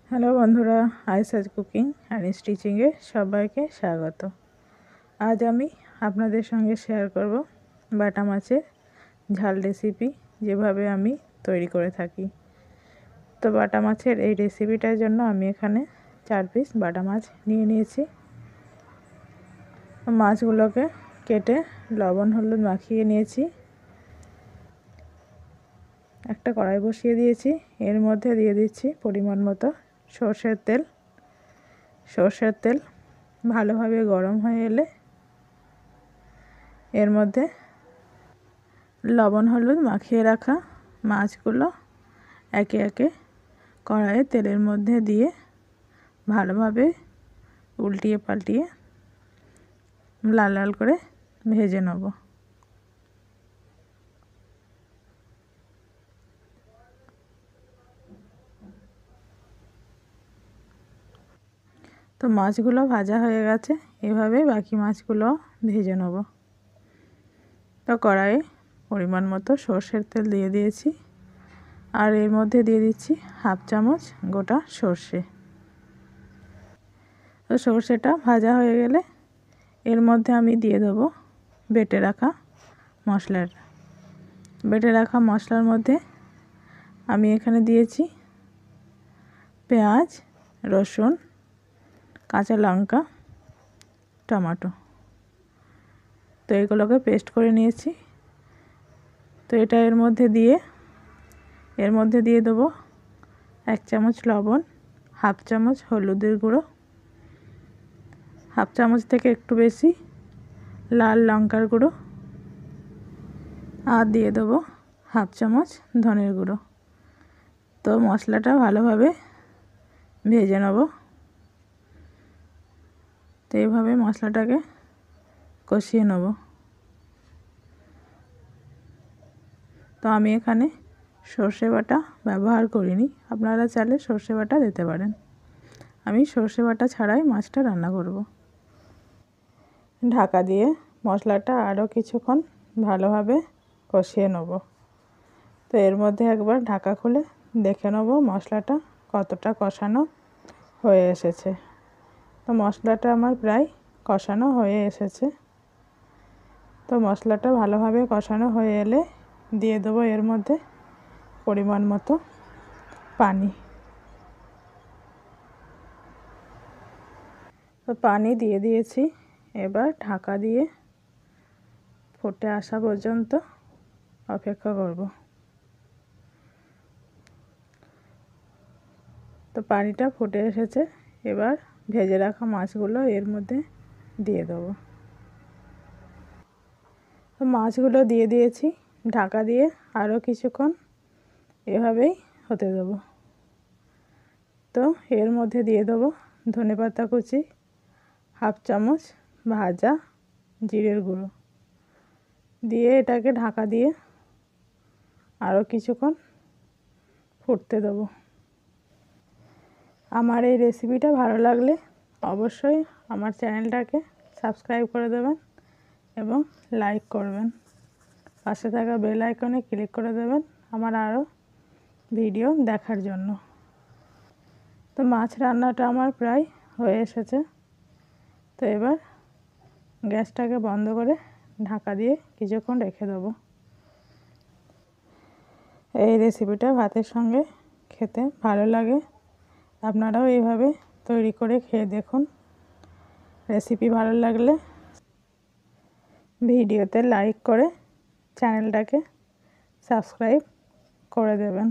Hello বন্ধুরা, আইসাজ cooking and স্টিচিংয়ে সবাইকে স্বাগত। আজ আমি আপনাদের সঙ্গে শেয়ার করব বাটা মাছের ঝাল রেসিপি, যেভাবে আমি তৈরি করে থাকি। তো বাটা মাছের এই রেসিপিটার জন্য আমি এখানে 4 পিস বাটা মাছ নিয়ে নিয়েছি। মাছগুলোকে কেটে লবণ হলুদ মাখিয়ে নিয়েছি। একটা কড়াই বসিয়ে দিয়েছি, এর মধ্যে দিয়ে দিচ্ছি পরিমাণ মতো সরষের তেল। সরষের তেল ভালোভাবে গরম হয়ে এলে এর মধ্যে লবণ হলুদ মাখিয়ে রাখা মাছগুলো একে একে কড়াইয়ে তেলের মধ্যে দিয়ে ভালোভাবে উল্টিয়ে পাল্টিয়ে লাল লাল করে ভেজে নেব। তো মাছগুলো ভাজা হয়ে গেছে, এভাবে বাকি মাছগুলো ভেজে নেব। তো কড়াইয়ে পরিমাণ মতো সরষের তেল দিয়ে দিয়েছি, আর এর মধ্যে দিয়ে দিচ্ছি হাফ চামচ গোটা সর্ষে। তো সর্ষেটা ভাজা হয়ে গেলে এর মধ্যে আমি দিয়ে দেবো বেটে রাখা মশলাটা। বেটে রাখা মশলার মধ্যে আমি এখানে দিয়েছি পেঁয়াজ, রসুন, কাঁচা লঙ্কা, টমেটো। তো এগুলোকে পেস্ট করে নিয়েছি। তো এটা এর মধ্যে দিয়ে দেবো 1 চামচ লবণ, হাফ চামচ হলুদের গুঁড়ো, হাফ চামচ থেকে একটু বেশি লাল লঙ্কার গুঁড়ো, আর দিয়ে দেবো হাফ চামচ ধনের গুঁড়ো। তো মশলাটা ভালোভাবে ভেজে নেব। তো এইভাবে মশলাটাকে কষিয়ে নেব। তো আমি এখানে সর্ষে বাটা ব্যবহার করিনি, আপনারা চাইলে সর্ষে বাটা দিতে পারেন। আমি সর্ষে বাটা ছাড়াই মাছটা রান্না করব। ঢাকা দিয়ে মশলাটা আরও কিছুক্ষণ ভালোভাবে কষিয়ে নেব। তো এর মধ্যে একবার ঢাকা খুলে দেখে নেব মশলাটা কতটা কষানো হয়ে এসেছে। তো মশলাটা আমার প্রায় কষানো হয়ে এসেছে। তো মশলাটা ভালোভাবে কষানো হয়ে এলে দিয়ে দেবো এর মধ্যে পরিমাণ মতো পানি। তো পানি দিয়ে দিয়েছি, এবার ঢাকা দিয়ে ফুটে আসা পর্যন্ত অপেক্ষা করব। তো পানিটা ফুটে এসেছে, এবার ভেজে রাখা মাছগুলো এর মধ্যে দিয়ে দেবো। তো মাছগুলো দিয়ে দিয়েছি, ঢাকা দিয়ে আরও কিছুক্ষণ এভাবেই হতে দেবো। তো এর মধ্যে দিয়ে দেবো ধনেপাতা কুচি, হাফ চামচ ভাজা জিরের গুঁড়ো দিয়ে এটাকে ঢাকা দিয়ে আরও কিছুক্ষণ ফুটতে দেবো। আমার এই রেসিপিটা ভালো লাগলে অবশ্যই আমার চ্যানেলটাকে সাবস্ক্রাইব করে দেবেন এবং লাইক করবেন। পাশে থাকা বেল আইকনে ক্লিক করে দেবেন আমার আরও ভিডিও দেখার জন্য। তো মাছ রান্নাটা আমার প্রায় হয়ে এসেছে। তো এবার গ্যাসটাকে বন্ধ করে ঢাকা দিয়ে কিছুক্ষণ রেখে দেবো। এই রেসিপিটা ভাতের সঙ্গে খেতে ভালো লাগে, আপনারাও এইভাবে তৈরি করে খেয়ে দেখুন। রেসিপি ভালো লাগলে ভিডিওতে লাইক করে চ্যানেলটাকে সাবস্ক্রাইব করে দেবেন।